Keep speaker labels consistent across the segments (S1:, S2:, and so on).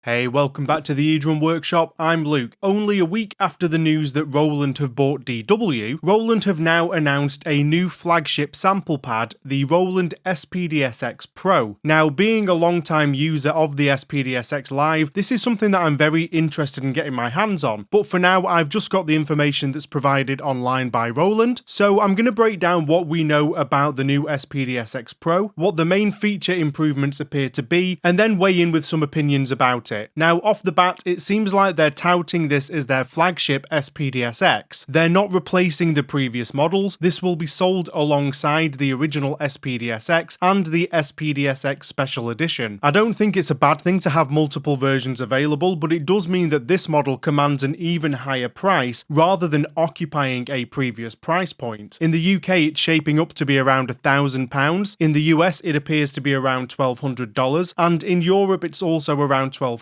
S1: Hey, welcome back to the eDrum Workshop, I'm Luke. Only a week after the news that Roland have bought DW, Roland have now announced a new flagship sample pad, the Roland SPD-SX Pro. Now, being a long-time user of the SPD-SX Live, this is something that I'm very interested in getting my hands on, but for now I've just got the information that's provided online by Roland, so I'm going to break down what we know about the new SPD-SX Pro, what the main feature improvements appear to be, and then weigh in with some opinions about it. Now, off the bat, it seems like they're touting this as their flagship SPD-SX. They're not replacing the previous models. This will be sold alongside the original SPD-SX and the SPD-SX Special Edition. I don't think it's a bad thing to have multiple versions available, but it does mean that this model commands an even higher price rather than occupying a previous price point. In the UK, it's shaping up to be around £1,000. In the US, it appears to be around $1,200, and in Europe, it's also around €1,200.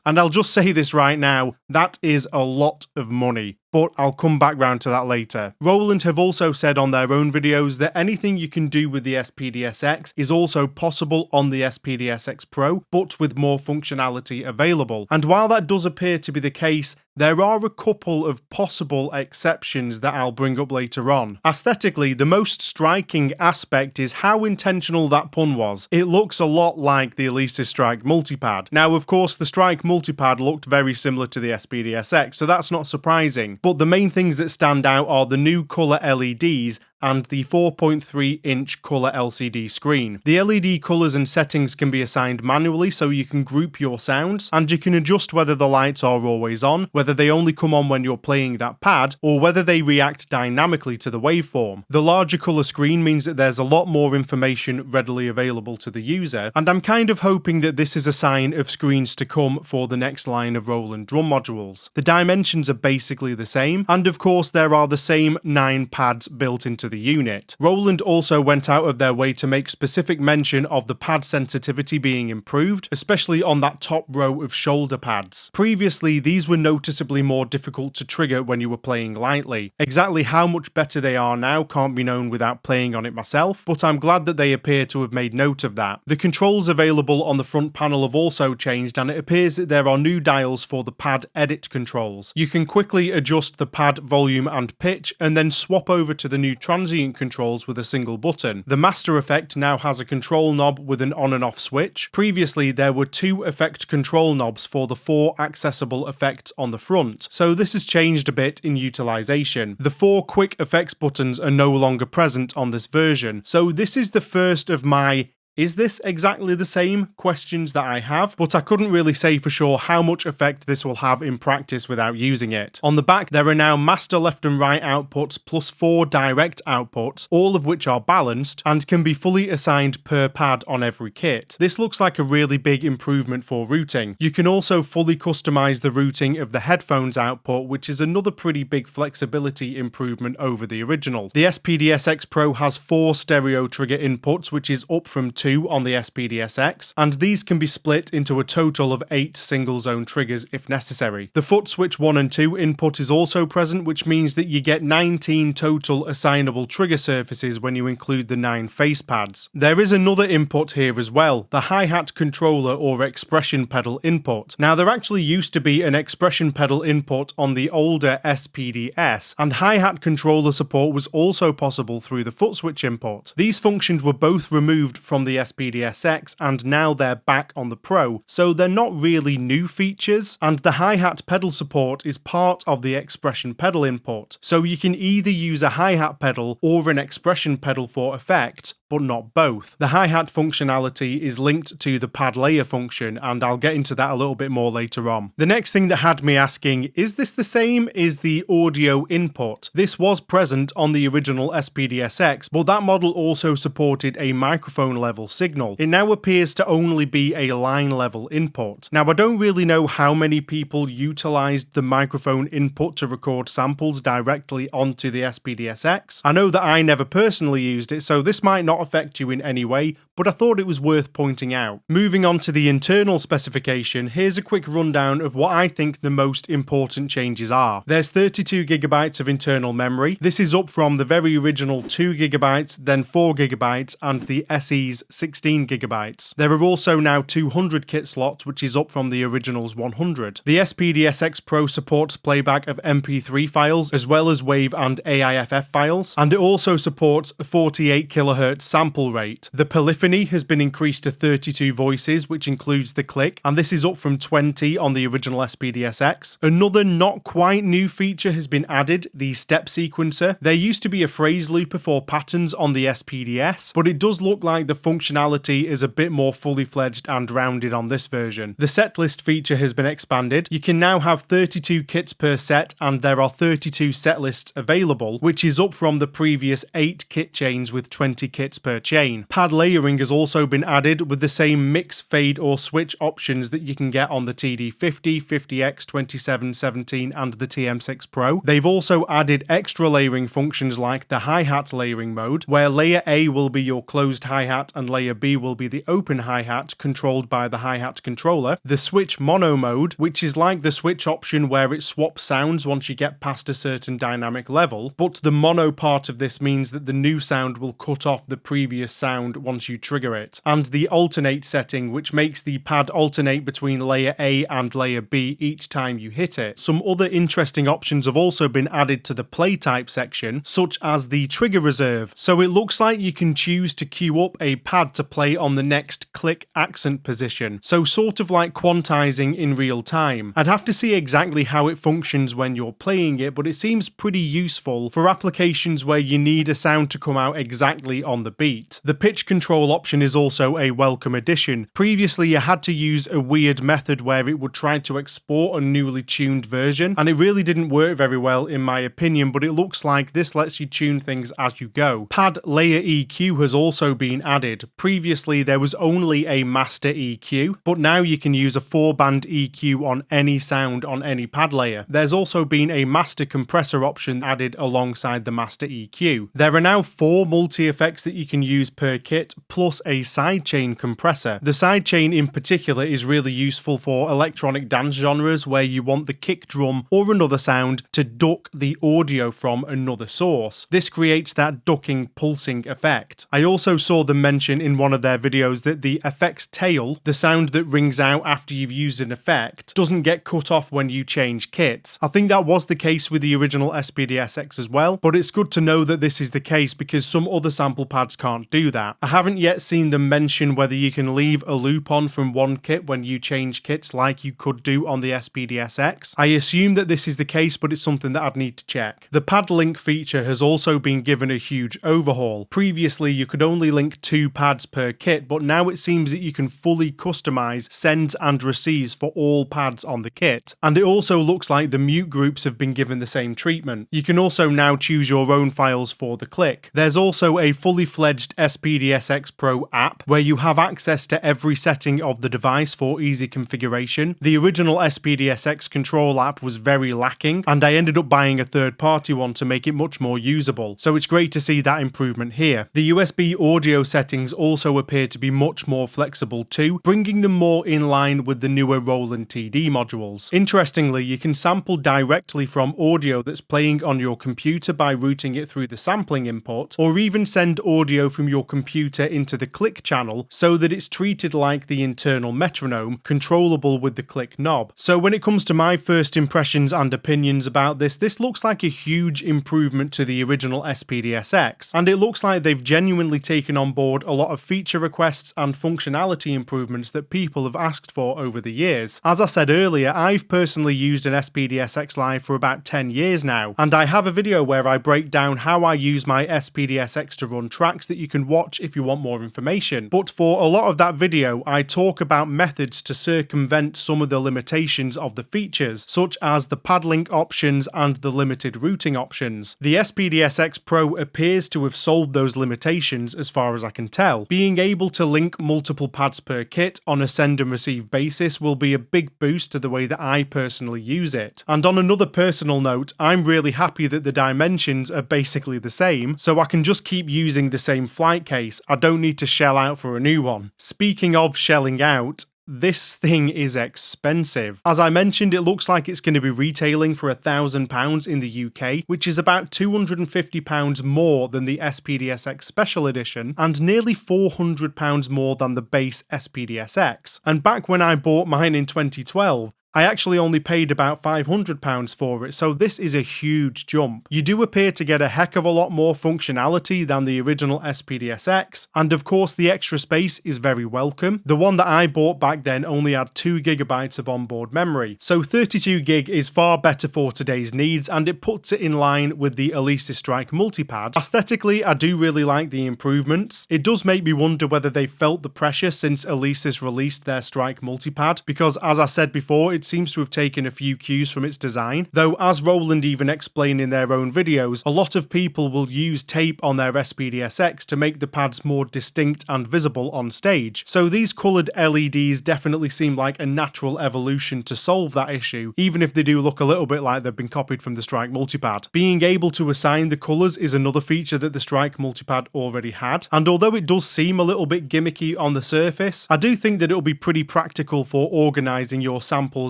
S1: And I'll just say this right now, that is a lot of money. But I'll come back round to that later. Roland have also said on their own videos that anything you can do with the SPD-SX is also possible on the SPD-SX Pro, but with more functionality available. And while that does appear to be the case, there are a couple of possible exceptions that I'll bring up later on. Aesthetically, the most striking aspect is how intentional that pun was. It looks a lot like the Alesis Strike Multipad. Now, of course, the Strike Multipad looked very similar to the SPD-SX, so that's not surprising. But the main things that stand out are the new colour LEDs and the 4.3-inch colour LCD screen. The LED colours and settings can be assigned manually, so you can group your sounds, and you can adjust whether the lights are always on, whether they only come on when you're playing that pad, or whether they react dynamically to the waveform. The larger colour screen means that there's a lot more information readily available to the user, and I'm kind of hoping that this is a sign of screens to come for the next line of Roland drum modules. The dimensions are basically the same, and of course there are the same 9 pads built into the unit. Roland also went out of their way to make specific mention of the pad sensitivity being improved, especially on that top row of shoulder pads. Previously, these were noticeably more difficult to trigger when you were playing lightly. Exactly how much better they are now can't be known without playing on it myself, but I'm glad that they appear to have made note of that. The controls available on the front panel have also changed, and it appears that there are new dials for the pad edit controls. You can quickly adjust the pad volume and pitch, and then swap over to the new transient controls with a single button. The master effect now has a control knob with an on and off switch. Previously, there were 2 effect control knobs for the 4 accessible effects on the front, so this has changed a bit in utilization. The 4 quick effects buttons are no longer present on this version, so this is the first of my "is this exactly the same?" questions that I have, but I couldn't really say for sure how much effect this will have in practice without using it. On the back, there are now master left and right outputs plus 4 direct outputs, all of which are balanced and can be fully assigned per pad on every kit. This looks like a really big improvement for routing. You can also fully customize the routing of the headphones output, which is another pretty big flexibility improvement over the original. The SPD-SX Pro has 4 stereo trigger inputs, which is up from 2 on the SPD-SX, and these can be split into a total of 8 single zone triggers if necessary. The foot switch 1 and 2 input is also present, which means that you get 19 total assignable trigger surfaces when you include the 9 face pads. There is another input here as well, the hi-hat controller or expression pedal input. Now, there actually used to be an expression pedal input on the older SPD-S, and hi-hat controller support was also possible through the foot switch input. These functions were both removed from the SPD-SX, and now they're back on the Pro, so they're not really new features, and the hi-hat pedal support is part of the expression pedal input, so you can either use a hi-hat pedal or an expression pedal for effect, but not both. The hi-hat functionality is linked to the pad layer function, and I'll get into that a little bit more later on. The next thing that had me asking, is this the same, is the audio input. This was present on the original SPD-SX, but that model also supported a microphone level signal. It now appears to only be a line level input. Now, I don't really know how many people utilized the microphone input to record samples directly onto the SPD-SX. I know that I never personally used it, so this might not affect you in any way, but I thought it was worth pointing out. Moving on to the internal specification, here's a quick rundown of what I think the most important changes are. There's 32GB of internal memory. This is up from the very original 2GB, then 4GB, and the SE's 16GB. There are also now 200 kit slots, which is up from the original's 100. The SPD-SX Pro supports playback of MP3 files, as well as WAV and AIFF files, and it also supports a 48kHz sample rate. The polyphony has been increased to 32 voices, which includes the click, and this is up from 20 on the original SPD-SX. Another not quite new feature has been added, the step sequencer. There used to be a phrase looper for patterns on the SPD-S, but it does look like the functionality is a bit more fully fledged and rounded on this version. The setlist feature has been expanded. You can now have 32 kits per set, and there are 32 set lists available, which is up from the previous 8 kit chains with 20 kits per chain. Pad layering has also been added with the same mix, fade or switch options that you can get on the TD50, 50X, 27, 17 and the TM6 Pro. They've also added extra layering functions like the hi-hat layering mode, where layer A will be your closed hi-hat and layer B will be the open hi-hat controlled by the hi-hat controller. The switch mono mode, which is like the switch option where it swaps sounds once you get past a certain dynamic level, but the mono part of this means that the new sound will cut off the previous sound once you trigger it. And the alternate setting, which makes the pad alternate between layer A and layer B each time you hit it. Some other interesting options have also been added to the play type section, such as the trigger reserve. So it looks like you can choose to queue up a pad to play on the next click accent position. So sort of like quantizing in real time. I'd have to see exactly how it functions when you're playing it, but it seems pretty useful for applications where you need a sound to come out exactly on the beat. The pitch control option is also a welcome addition. Previously you had to use a weird method where it would try to export a newly tuned version, and it really didn't work very well in my opinion, but it looks like this lets you tune things as you go. Pad layer EQ has also been added. Previously there was only a master EQ, but now you can use a 4-band EQ on any sound on any pad layer. There's also been a master compressor option added alongside the master EQ. There are now 4 multi-effects that you can use per kit, plus a sidechain compressor. The sidechain in particular is really useful for electronic dance genres where you want the kick drum or another sound to duck the audio from another source. This creates that ducking pulsing effect. I also saw them mention in one of their videos that the effect's tail, the sound that rings out after you've used an effect, doesn't get cut off when you change kits. I think that was the case with the original SPD-SX as well, but it's good to know that this is the case because some other sample pads can't do that. I haven't yet seen them mention whether you can leave a loop on from one kit when you change kits like you could do on the SPD-SX. I assume that this is the case, but it's something that I'd need to check. The pad link feature has also been given a huge overhaul. Previously you could only link 2 pads per kit, but now it seems that you can fully customize sends and receives for all pads on the kit. And it also looks like the mute groups have been given the same treatment. You can also now choose your own files for the click. There's also a fully fledged SPD-SX Pro app where you have access to every setting of the device for easy configuration. The original SPD-SX control app was very lacking, and I ended up buying a third-party one to make it much more usable, so it's great to see that improvement here. The USB audio settings also appear to be much more flexible too, bringing them more in line with the newer Roland TD modules. Interestingly, you can sample directly from audio that's playing on your computer by routing it through the sampling input, or even send audio from your computer into the click channel so that it's treated like the internal metronome, controllable with the click knob. So when it comes to my first impressions and opinions about this looks like a huge improvement to the original SPD-SX, and it looks like they've genuinely taken on board a lot of feature requests and functionality improvements that people have asked for over the years. As I said earlier, I've personally used an SPD-SX Live for about 10 years now, and I have a video where I break down how I use my SPD-SX to run tracks that you can watch if you want more information. But for a lot of that video, I talk about methods to circumvent some of the limitations of the features, such as the pad link options and the limited routing options. The SPD-SX Pro appears to have solved those limitations as far as I can tell. Being able to link multiple pads per kit on a send and receive basis will be a big boost to the way that I personally use it. And on another personal note, I'm really happy that the dimensions are basically the same, so I can just keep using the same flight case. I don't need need to shell out for a new one. Speaking of shelling out, this thing is expensive. As I mentioned, it looks like it's going to be retailing for £1,000 in the UK, which is about £250 more than the SPD-SX Special Edition, and nearly £400 more than the base SPD-SX. And back when I bought mine in 2012, I actually only paid about £500 for it, so this is a huge jump. You do appear to get a heck of a lot more functionality than the original SPD-SX, and of course the extra space is very welcome. The one that I bought back then only had 2GB of onboard memory, so 32GB is far better for today's needs, and it puts it in line with the Alesis Strike Multipad. Aesthetically, I do really like the improvements. It does make me wonder whether they felt the pressure since Alesis released their Strike Multipad, because as I said before, it seems to have taken a few cues from its design, though as Roland even explained in their own videos, a lot of people will use tape on their SPD-SX to make the pads more distinct and visible on stage, so these coloured LEDs definitely seem like a natural evolution to solve that issue, even if they do look a little bit like they've been copied from the Strike Multipad. Being able to assign the colours is another feature that the Strike Multipad already had, and although it does seem a little bit gimmicky on the surface, I do think that it'll be pretty practical for organising your samples,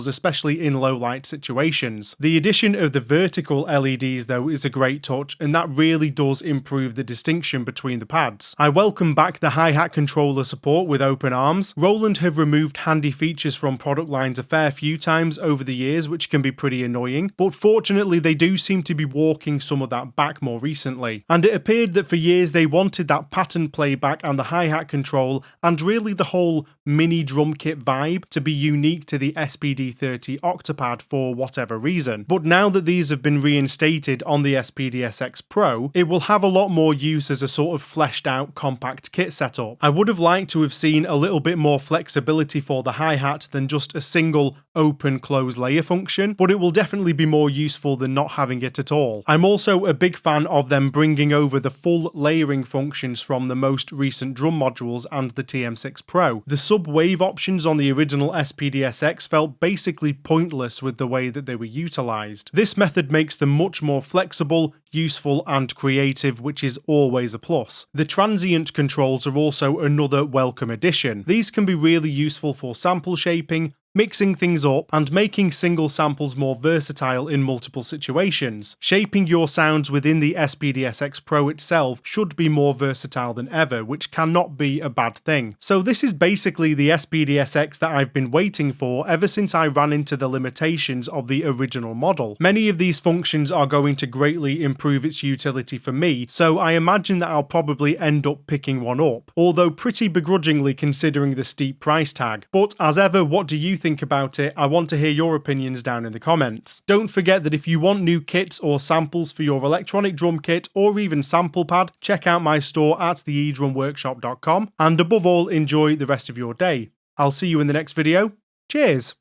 S1: especially in low light situations. The addition of the vertical LEDs though is a great touch, and that really does improve the distinction between the pads. I welcome back the hi-hat controller support with open arms. Roland have removed handy features from product lines a fair few times over the years, which can be pretty annoying, but fortunately they do seem to be walking some of that back more recently. And it appeared that for years they wanted that pattern playback and the hi-hat control, and really the whole mini drum kit vibe to be unique to the SPD-30 Octopad for whatever reason. But now that these have been reinstated on the SPD-SX Pro, it will have a lot more use as a sort of fleshed out compact kit setup. I would have liked to have seen a little bit more flexibility for the hi-hat than just a single open-close layer function, but it will definitely be more useful than not having it at all. I'm also a big fan of them bringing over the full layering functions from the most recent drum modules and the TM6 Pro. The sub-wave options on the original SPD-SX felt basically pointless with the way that they were utilised. This method makes them much more flexible, useful and creative, which is always a plus. The transient controls are also another welcome addition. These can be really useful for sample shaping, mixing things up, and making single samples more versatile in multiple situations. Shaping your sounds within the SPD-SX Pro itself should be more versatile than ever, which cannot be a bad thing. So this is basically the SPD-SX that I've been waiting for ever since I ran into the limitations of the original model. Many of these functions are going to greatly improve its utility for me, so I imagine that I'll probably end up picking one up, although pretty begrudgingly considering the steep price tag. But as ever, what do you think about it? I want to hear your opinions down in the comments. Don't forget that if you want new kits or samples for your electronic drum kit or even sample pad, check out my store at thedrumworkshop.com, and above all, enjoy the rest of your day. I'll see you in the next video. Cheers!